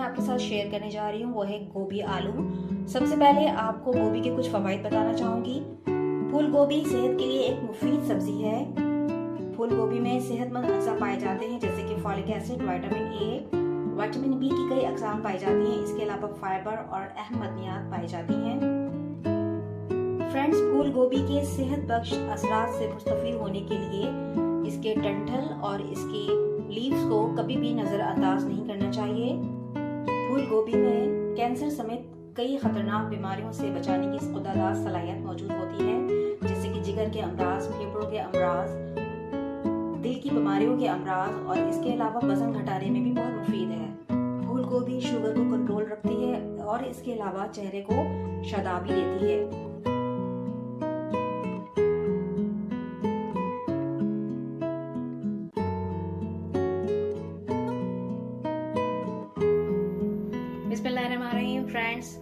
आपके साथ शेयर करने जा रही हूँ वो है गोभी आलू। सबसे पहले आपको गोभी के कुछ फवाइद बताना चाहूँगी। फूल गोभी सेहत के लिए एक मुफीद सब्जी है। फूल गोभी में सेहतमंद अज्जा पाए जाते हैं जैसे कि folic acid, vitamin A, vitamin B की कई अक़साम पाई जाती हैं। इसके अलावा फाइबर और अहम मदनियात पाई जाती हैं। फ्रेंड्स, फूल गोभी के सेहत बख्श असरात से मुस्तफ़ीद होने के लिए इसके डंठल और इसकी लीव्स को कभी भी नज़रअंदाज नहीं करना चाहिए। फूल गोभी में कैंसर समेत कई खतरनाक बीमारियों से बचाने की खुदादार सलाहियत मौजूद होती है, जैसे कि जिगर के अमराज, फेफड़ों के अमराज, दिल की बीमारियों के अमराज, और इसके अलावा वजन घटाने में भी बहुत मुफीद है। फूल गोभी शुगर को कंट्रोल रखती है और इसके अलावा चेहरे को शादाबी देती है। बिस्मिल्लाहिर्रहमानिर्रहीम। फ्रेंड्स,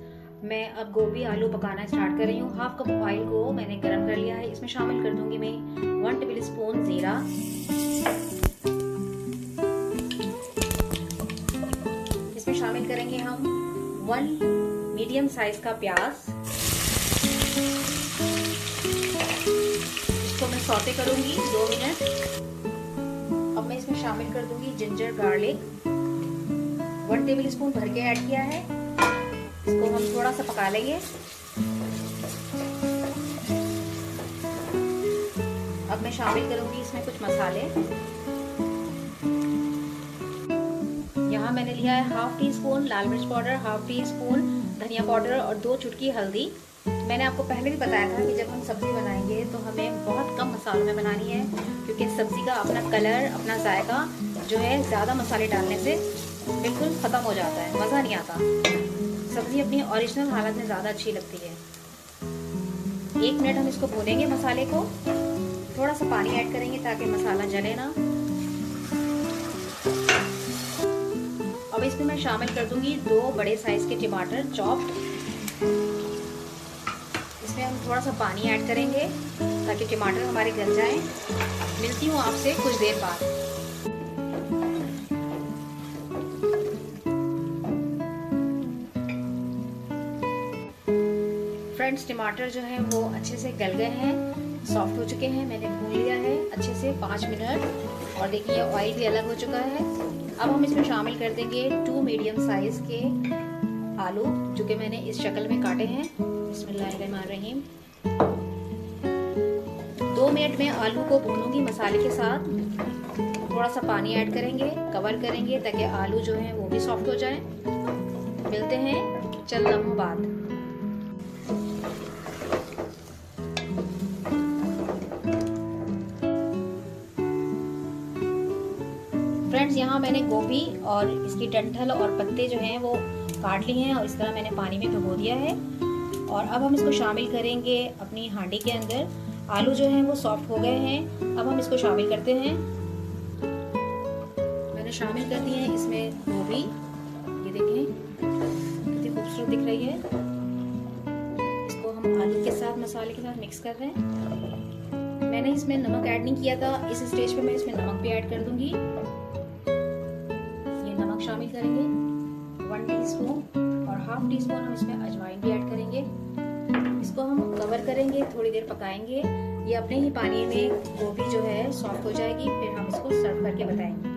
मैं अब गोभी आलू पकाना स्टार्ट कर रही हूँ। हाफ कप ऑयल को मैंने गरम कर लिया है। इसमें शामिल कर दूंगी मैं 1 टेबल स्पून जीरा, इसमें शामिल करेंगे हम 1 मीडियम साइज का प्याज। इसको मैं सौते करूंगी 2 मिनट। अब मैं इसमें शामिल कर दूंगी जिंजर गार्लिक, 1 टेबल स्पून भर के ऐड किया है। इसको हम थोड़ा सा पका लेंगे। अब मैं शामिल करूंगी इसमें कुछ मसाले। यहाँ मैंने लिया है हाफ टी स्पून लाल मिर्च पाउडर, हाफ टी स्पून धनिया पाउडर और 2 चुटकी हल्दी। मैंने आपको पहले भी बताया था कि जब हम सब्जी बनाएंगे तो हमें बहुत कम मसालों में बनानी है, क्योंकि सब्जी का अपना कलर, अपना जायका जो है ज़्यादा मसाले डालने से बिल्कुल ख़त्म हो जाता है, मज़ा नहीं आता। सब्ज़ी अपनी ओरिजिनल हालत में ज़्यादा अच्छी लगती है। 1 मिनट हम इसको भूनेंगे मसाले को। थोड़ा सा पानी ऐड करेंगे ताकि मसाला जले ना। अब इसमें मैं शामिल कर दूंगी 2 बड़े साइज़ के टमाटर चॉप्ड। इसमें हम थोड़ा सा पानी ऐड करेंगे ताकि टमाटर हमारे गल जाएं। मिलती हूँ आपसे कुछ देर बाद। फ्रेंड्स, टमाटर जो है वो अच्छे से गल गए हैं, सॉफ्ट हो चुके हैं। मैंने भून लिया है अच्छे से 5 मिनट और देखिए ऑयल भी अलग हो चुका है। अब हम इसमें शामिल कर देंगे 2 मीडियम साइज के आलू जो कि मैंने इस शक्ल में काटे हैं। बिस्मिल्लाहिर्रहमानिर्रहीम। 2 मिनट में आलू को भूनूंगी मसाले के साथ। थोड़ा सा पानी ऐड करेंगे, कवर करेंगे ताकि आलू जो है वो भी सॉफ्ट हो जाए। मिलते हैं चंद लम्हों बाद। फ्रेंड्स, यहाँ मैंने गोभी और इसकी डंठल और पत्ते जो हैं वो काट लिए हैं और इस तरह मैंने पानी में भिगो दिया है। और अब हम इसको शामिल करेंगे अपनी हांडी के अंदर। आलू जो हैं वो सॉफ्ट हो गए हैं। अब हम इसको शामिल करते हैं। मैंने शामिल कर दिए हैं इसमें गोभी। ये देखें कितनी खूबसूरत दिख रही है। इसको हम आलू के साथ, मसाले के साथ मिक्स कर रहे हैं। मैंने इसमें नमक ऐड नहीं किया था। इस स्टेज पे मैं इसमें नमक भी ऐड कर दूंगी। नमक शामिल करेंगे 1 टीस्पून और हाफ टी स्पून हम इसमें अजवाइन भी ऐड करेंगे। इसको हम कवर करेंगे, थोड़ी देर पकाएंगे। ये अपने ही पानी में गोभी जो है सॉफ्ट हो जाएगी, फिर हम इसको सर्व करके बताएंगे।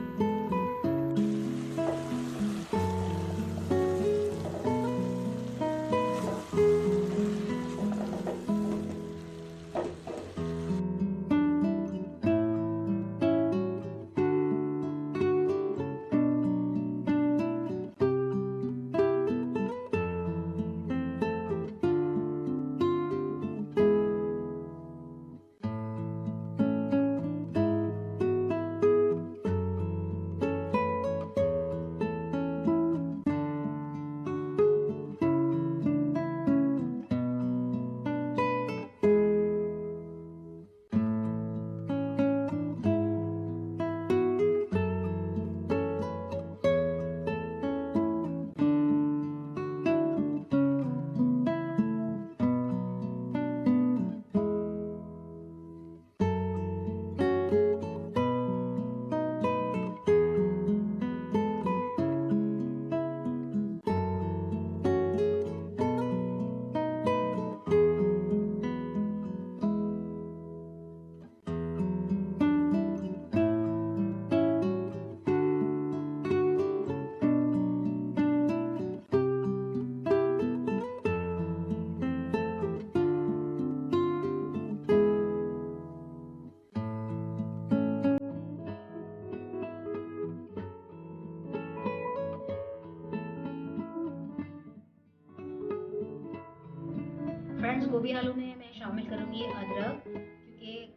फ्रेंड्स, गोभी आलू में मैं शामिल करूँगी अदरक, क्योंकि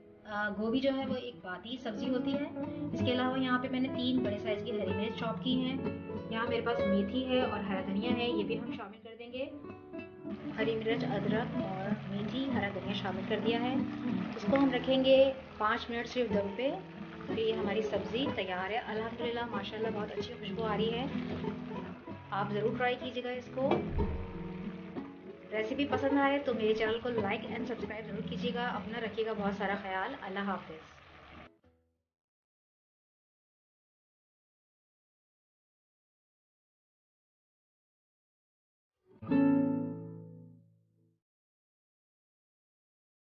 गोभी जो है वो एक बाती सब्जी होती है। इसके अलावा यहाँ पे मैंने 3 बड़े साइज़ की हरी मिर्च चॉप की हैं। यहाँ मेरे पास मेथी है और हरा धनिया है, ये भी हम शामिल कर देंगे। हरी मिर्च, अदरक और मेथी, हरा धनिया शामिल कर दिया है। इसको हम रखेंगे 5 मिनट सिर्फ दम पे। फिर ये हमारी सब्ज़ी तैयार है। अल्हम्दुलिल्लाह माशाल्लाह बहुत अच्छी खुशबू आ रही है। आप ज़रूर ट्राई कीजिएगा इसको। रेसिपी पसंद आए तो मेरे चैनल को लाइक एंड सब्सक्राइब ज़रूर कीजिएगा। अपना रखिएगा बहुत सारा ख्याल। अल्लाह हाफ़िज़।